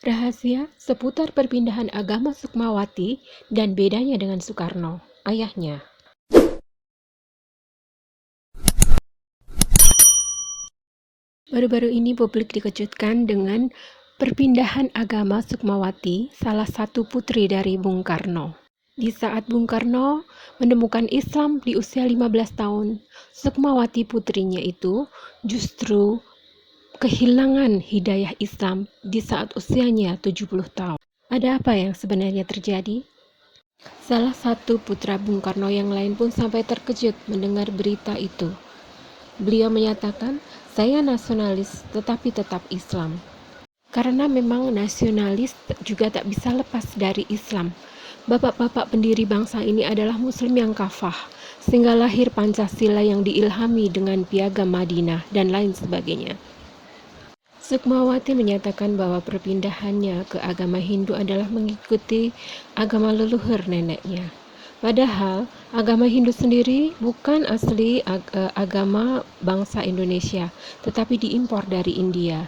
Rahasia seputar perpindahan agama Sukmawati dan bedanya dengan Soekarno, ayahnya. Baru-baru ini publik dikejutkan dengan perpindahan agama Sukmawati, salah satu putri dari Bung Karno. Di saat Bung Karno menemukan Islam di usia 15 tahun, Sukmawati putrinya itu justru kehilangan hidayah Islam di saat usianya 70 tahun. Ada apa yang sebenarnya terjadi? Salah satu putra Bung Karno yang lain pun sampai terkejut mendengar berita itu. Beliau menyatakan, "Saya nasionalis tetapi tetap Islam." Karena memang nasionalis juga tak bisa lepas dari Islam. Bapak-bapak pendiri bangsa ini adalah Muslim yang kafah, sehingga lahir Pancasila yang diilhami dengan Piagam Madinah dan lain sebagainya. Sukmawati menyatakan bahwa perpindahannya ke agama Hindu adalah mengikuti agama leluhur neneknya. Padahal agama Hindu sendiri bukan asli agama bangsa Indonesia, tetapi diimpor dari India.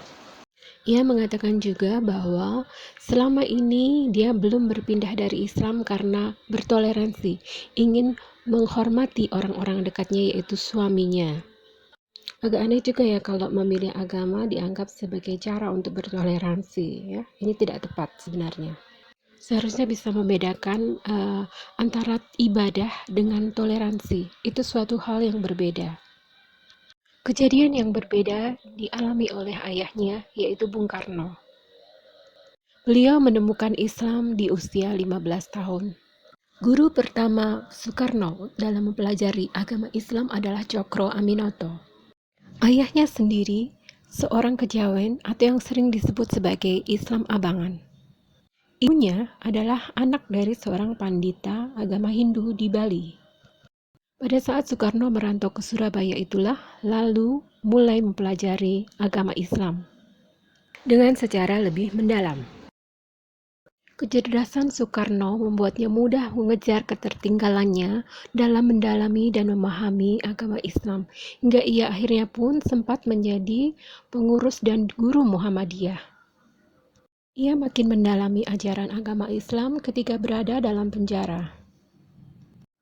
Ia mengatakan juga bahwa selama ini dia belum berpindah dari Islam karena bertoleransi, ingin menghormati orang-orang dekatnya yaitu suaminya. Agak aneh juga ya kalau memilih agama dianggap sebagai cara untuk bertoleransi ya. Ini tidak tepat sebenarnya. Seharusnya bisa membedakan antara ibadah dengan toleransi. Itu suatu hal yang berbeda. Kejadian yang berbeda dialami oleh ayahnya, yaitu Bung Karno. Beliau menemukan Islam di usia 15 tahun. Guru pertama Soekarno dalam mempelajari agama Islam adalah Cokro Aminoto. Ayahnya sendiri seorang kejawen atau yang sering disebut sebagai Islam Abangan. Ibunya adalah anak dari seorang pandita agama Hindu di Bali. Pada saat Soekarno merantau ke Surabaya itulah lalu mulai mempelajari agama Islam dengan secara lebih mendalam. Kecerdasan Soekarno membuatnya mudah mengejar ketertinggalannya dalam mendalami dan memahami agama Islam, hingga ia akhirnya pun sempat menjadi pengurus dan guru Muhammadiyah. Ia makin mendalami ajaran agama Islam ketika berada dalam penjara.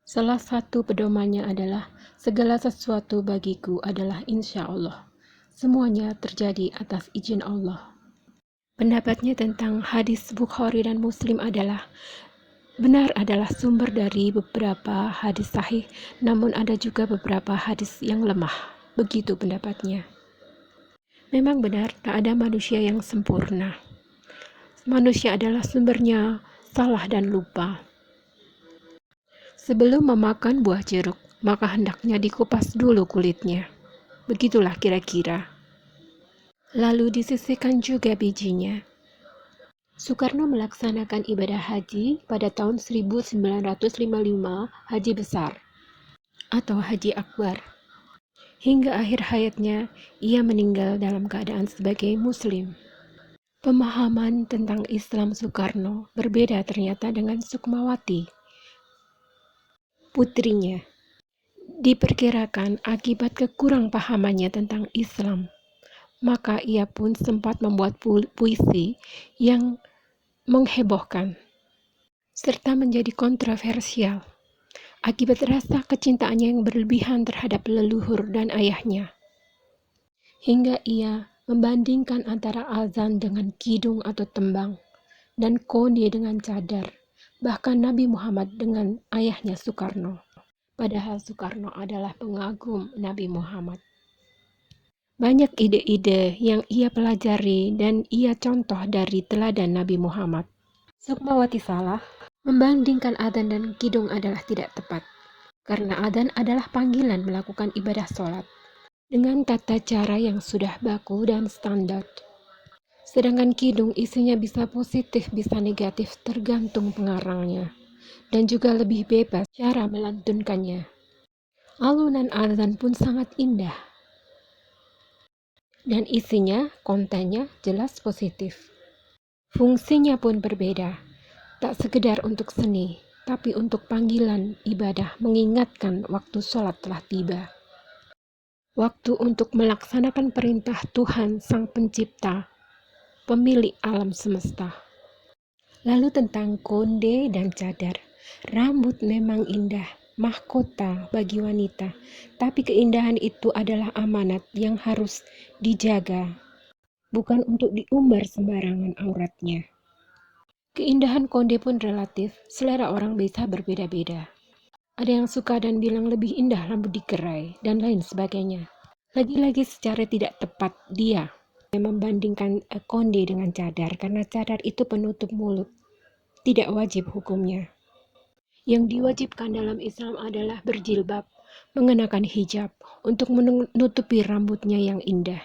Salah satu pedomannya adalah, segala sesuatu bagiku adalah insya Allah. Semuanya terjadi atas izin Allah. Pendapatnya tentang hadis Bukhari dan Muslim adalah, benar adalah sumber dari beberapa hadis sahih, namun ada juga beberapa hadis yang lemah. Begitu pendapatnya. Memang benar, tak ada manusia yang sempurna. Manusia adalah sumbernya salah dan lupa. Sebelum memakan buah jeruk, maka hendaknya dikupas dulu kulitnya. Begitulah kira-kira. Lalu disisihkan juga bijinya. Soekarno melaksanakan ibadah haji pada tahun 1955, Haji Besar atau Haji Akbar. Hingga akhir hayatnya, ia meninggal dalam keadaan sebagai Muslim. Pemahaman tentang Islam Soekarno berbeda ternyata dengan Sukmawati, putrinya. Diperkirakan akibat kekurang pahamannya tentang Islam, maka ia pun sempat membuat puisi yang menghebohkan serta menjadi kontroversial akibat rasa kecintaannya yang berlebihan terhadap leluhur dan ayahnya, hingga ia membandingkan antara azan dengan kidung atau tembang, dan koni dengan cadar, bahkan Nabi Muhammad dengan ayahnya Soekarno. Padahal Soekarno adalah pengagum Nabi Muhammad. Banyak ide-ide yang ia pelajari dan ia contoh dari teladan Nabi Muhammad. Sukmawati salah, membandingkan adzan dan kidung adalah tidak tepat, karena adzan adalah panggilan melakukan ibadah sholat dengan tata cara yang sudah baku dan standar. Sedangkan kidung isinya bisa positif, bisa negatif, tergantung pengarangnya, dan juga lebih bebas cara melantunkannya. Alunan adzan pun sangat indah, dan isinya, kontennya jelas positif. Fungsinya pun berbeda, tak sekedar untuk seni, tapi untuk panggilan ibadah mengingatkan waktu sholat telah tiba. Waktu untuk melaksanakan perintah Tuhan Sang Pencipta pemilik alam semesta. Lalu tentang konde dan cadar. Rambut memang indah, mahkota bagi wanita, tapi keindahan itu adalah amanat yang harus dijaga, bukan untuk diumbar sembarangan auratnya. Keindahan konde pun relatif, selera orang bisa berbeda-beda. Ada yang suka dan bilang lebih indah rambut digerai, dan lain sebagainya. Lagi-lagi secara tidak tepat dia membandingkan konde dengan cadar, karena cadar itu penutup mulut. Tidak wajib hukumnya. Yang diwajibkan dalam Islam adalah berjilbab, mengenakan hijab untuk menutupi rambutnya yang indah.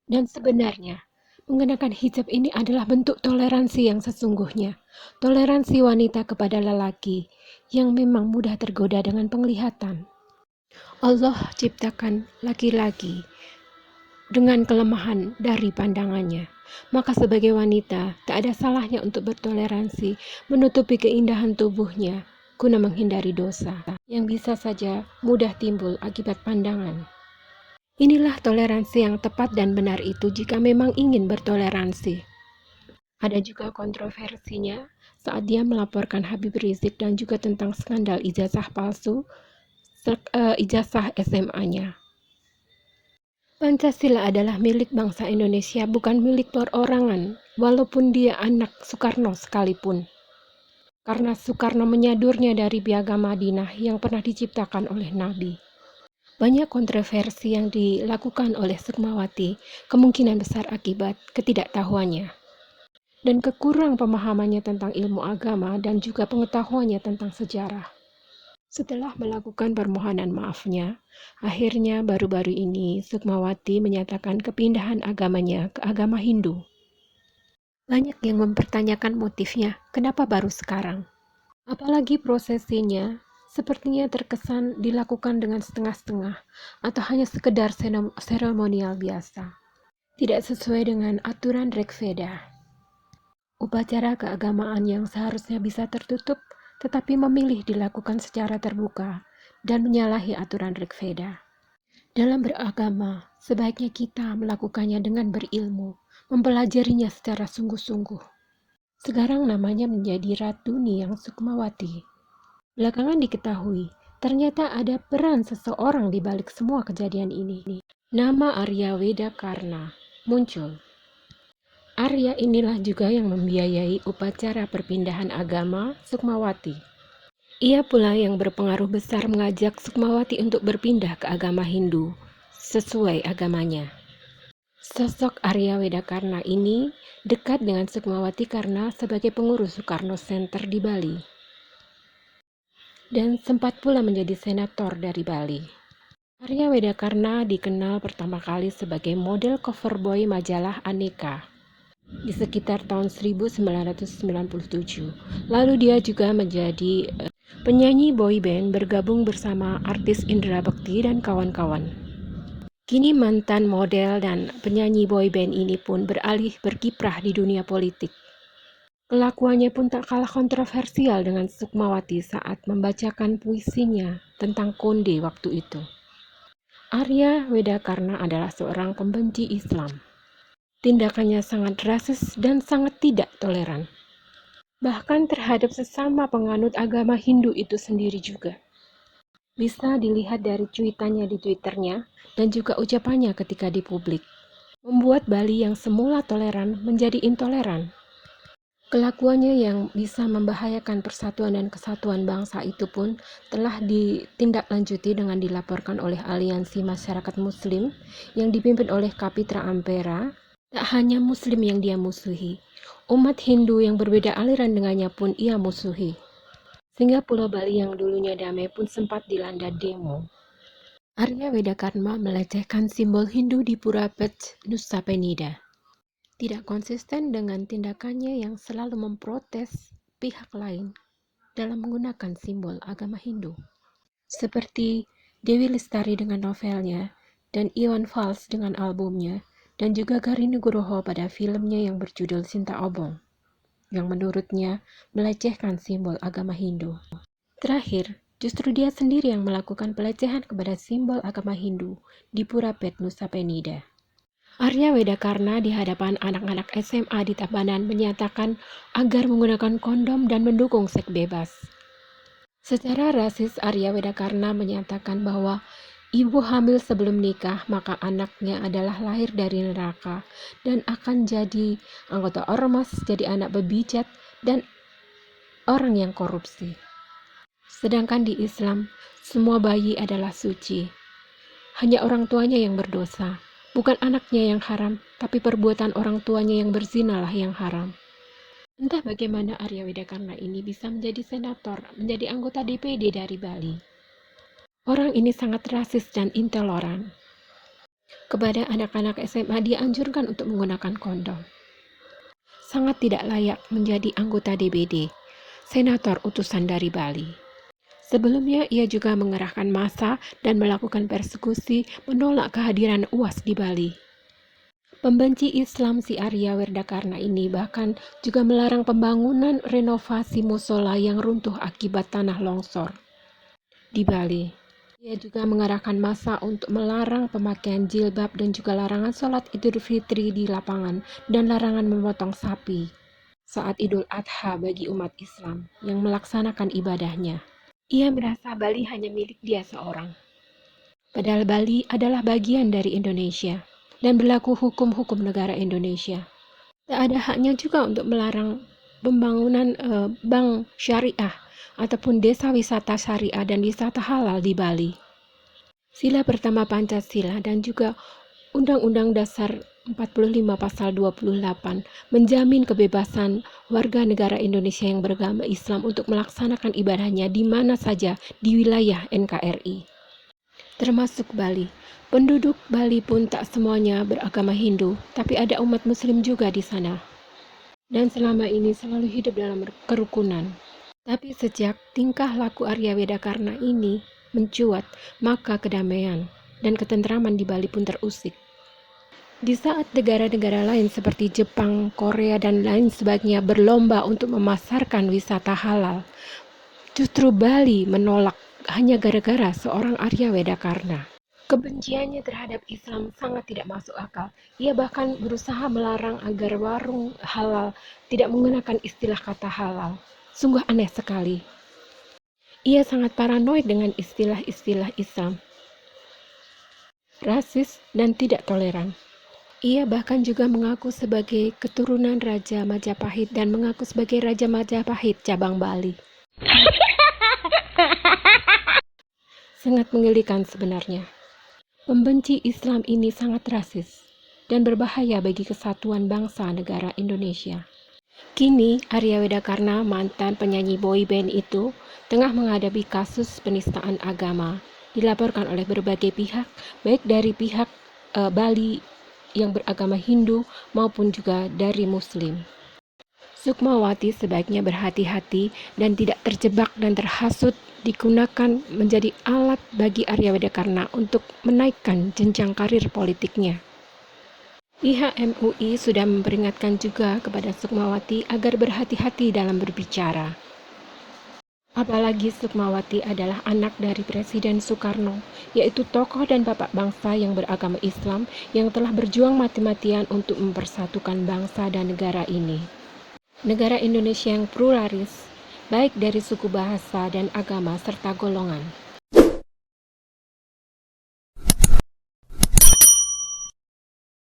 Dan sebenarnya, mengenakan hijab ini adalah bentuk toleransi yang sesungguhnya. Toleransi wanita kepada lelaki yang memang mudah tergoda dengan penglihatan. Allah ciptakan laki-laki dengan kelemahan dari pandangannya. Maka sebagai wanita, tak ada salahnya untuk bertoleransi, menutupi keindahan tubuhnya, guna menghindari dosa, yang bisa saja mudah timbul akibat pandangan. Inilah toleransi yang tepat dan benar itu jika memang ingin bertoleransi. Ada juga kontroversinya saat dia melaporkan Habib Rizik dan juga tentang skandal ijazah palsu, ijazah SMA-nya. Pancasila adalah milik bangsa Indonesia, bukan milik perorangan, walaupun dia anak Soekarno sekalipun. Karena Soekarno menyadurnya dari piagam Madinah yang pernah diciptakan oleh Nabi. Banyak kontroversi yang dilakukan oleh Sukmawati kemungkinan besar akibat ketidaktahuannya dan kekurang pemahamannya tentang ilmu agama dan juga pengetahuannya tentang sejarah. Setelah melakukan permohonan maafnya, akhirnya baru-baru ini Sukmawati menyatakan kepindahan agamanya ke agama Hindu. Banyak yang mempertanyakan motifnya, kenapa baru sekarang? Apalagi prosesinya sepertinya terkesan dilakukan dengan setengah-setengah atau hanya sekedar seremonial biasa. Tidak sesuai dengan aturan Rigveda. Upacara keagamaan yang seharusnya bisa tertutup tetapi memilih dilakukan secara terbuka dan menyalahi aturan Rigveda. Dalam beragama, sebaiknya kita melakukannya dengan berilmu, mempelajarinya secara sungguh-sungguh. Sekarang namanya menjadi Ratu Niyang Sukmawati. Belakangan diketahui, ternyata ada peran seseorang di balik semua kejadian ini. Nama Arya Wedakarna muncul. Arya inilah juga yang membiayai upacara perpindahan agama Sukmawati. Ia pula yang berpengaruh besar mengajak Sukmawati untuk berpindah ke agama Hindu sesuai agamanya. Sosok Arya Wedakarna ini dekat dengan Sukmawati karena sebagai pengurus Soekarno Center di Bali. Dan sempat pula menjadi senator dari Bali. Arya Wedakarna dikenal pertama kali sebagai model cover boy majalah Aneka di sekitar tahun 1997. Lalu dia juga menjadi penyanyi boy band bergabung bersama artis Indra Bekti dan kawan-kawan. Kini mantan model dan penyanyi boy band ini pun beralih berkiprah di dunia politik. Kelakuannya pun tak kalah kontroversial dengan Sukmawati saat membacakan puisinya tentang konde waktu itu. Arya Wedakarna adalah seorang pembenci Islam. Tindakannya sangat rasis dan sangat tidak toleran. Bahkan terhadap sesama penganut agama Hindu itu sendiri juga. Bisa dilihat dari cuitannya di Twitternya dan juga ucapannya ketika di publik. Membuat Bali yang semula toleran menjadi intoleran. Kelakuannya yang bisa membahayakan persatuan dan kesatuan bangsa itu pun telah ditindaklanjuti dengan dilaporkan oleh Aliansi Masyarakat Muslim yang dipimpin oleh Kapitra Ampera. Tak hanya Muslim yang dia musuhi, umat Hindu yang berbeda aliran dengannya pun ia musuhi. Sehingga Pulau Bali yang dulunya damai pun sempat dilanda demo. Arya Wedakarna melecehkan simbol Hindu di Pura Pet, Nusa Penida. Tidak konsisten dengan tindakannya yang selalu memprotes pihak lain dalam menggunakan simbol agama Hindu. Seperti Dewi Lestari dengan novelnya dan Iwan Fals dengan albumnya, dan juga Garini Nugroho pada filmnya yang berjudul Sinta Obong, yang menurutnya melecehkan simbol agama Hindu. Terakhir, justru dia sendiri yang melakukan pelecehan kepada simbol agama Hindu di Pura Pet, Nusa Penida. Arya Wedakarna di hadapan anak-anak SMA di Tabanan menyatakan agar menggunakan kondom dan mendukung seks bebas. Secara rasis, Arya Wedakarna menyatakan bahwa ibu hamil sebelum nikah, maka anaknya adalah lahir dari neraka dan akan jadi anggota ormas, jadi anak bebijat, dan orang yang korupsi. Sedangkan di Islam, semua bayi adalah suci. Hanya orang tuanya yang berdosa. Bukan anaknya yang haram, tapi perbuatan orang tuanya yang berzinalah yang haram. Entah bagaimana Arya Wedakarna ini bisa menjadi senator, menjadi anggota DPD dari Bali. Orang ini sangat rasis dan intoleran. Kepada anak-anak SMA dianjurkan untuk menggunakan kondom. Sangat tidak layak menjadi anggota DPD, senator utusan dari Bali. Sebelumnya ia juga mengerahkan massa dan melakukan persekusi menolak kehadiran UAS di Bali. Pembenci Islam si Arya Wedakarna ini bahkan juga melarang pembangunan renovasi musola yang runtuh akibat tanah longsor di Bali. Ia juga mengerahkan massa untuk melarang pemakaian jilbab dan juga larangan sholat Idul Fitri di lapangan dan larangan memotong sapi saat Idul Adha bagi umat Islam yang melaksanakan ibadahnya. Ia merasa Bali hanya milik dia seorang. Padahal Bali adalah bagian dari Indonesia dan berlaku hukum-hukum negara Indonesia. Tak ada haknya juga untuk melarang pembangunan bank syariah ataupun desa wisata syariah dan wisata halal di Bali. Sila pertama Pancasila dan juga Undang-Undang Dasar 45 Pasal 28 menjamin kebebasan warga negara Indonesia yang beragama Islam untuk melaksanakan ibadahnya di mana saja di wilayah NKRI, termasuk Bali. Penduduk Bali pun tak semuanya beragama Hindu, tapi ada umat Muslim juga di sana. Dan selama ini selalu hidup dalam kerukunan. Tapi sejak tingkah laku Arya Wedakarna ini mencuat, maka kedamaian dan ketentraman di Bali pun terusik. Di saat negara-negara lain seperti Jepang, Korea, dan lain sebagainya berlomba untuk memasarkan wisata halal, justru Bali menolak hanya gara-gara seorang Arya Wedakarna. Kebenciannya terhadap Islam sangat tidak masuk akal. Ia bahkan berusaha melarang agar warung halal tidak menggunakan istilah kata halal. Sungguh aneh sekali. Ia sangat paranoid dengan istilah-istilah Islam, rasis, dan tidak toleran. Ia bahkan juga mengaku sebagai keturunan Raja Majapahit dan mengaku sebagai Raja Majapahit cabang Bali. Sangat menggelikan sebenarnya. Pembenci Islam ini sangat rasis dan berbahaya bagi kesatuan bangsa negara Indonesia. Kini, Arya Wedakarna, mantan penyanyi boyband itu, tengah menghadapi kasus penistaan agama. Dilaporkan oleh berbagai pihak, baik dari pihak Bali yang beragama Hindu maupun juga dari Muslim. Sukmawati sebaiknya berhati-hati dan tidak terjebak dan terhasut digunakan menjadi alat bagi Arya Wedakarna untuk menaikkan jenjang karir politiknya. Pihak MUI sudah memperingatkan juga kepada Sukmawati agar berhati-hati dalam berbicara. Apalagi Sukmawati adalah anak dari Presiden Soekarno, yaitu tokoh dan bapak bangsa yang beragama Islam yang telah berjuang mati-matian untuk mempersatukan bangsa dan negara ini. Negara Indonesia yang pluralis, baik dari suku, bahasa, dan agama serta golongan.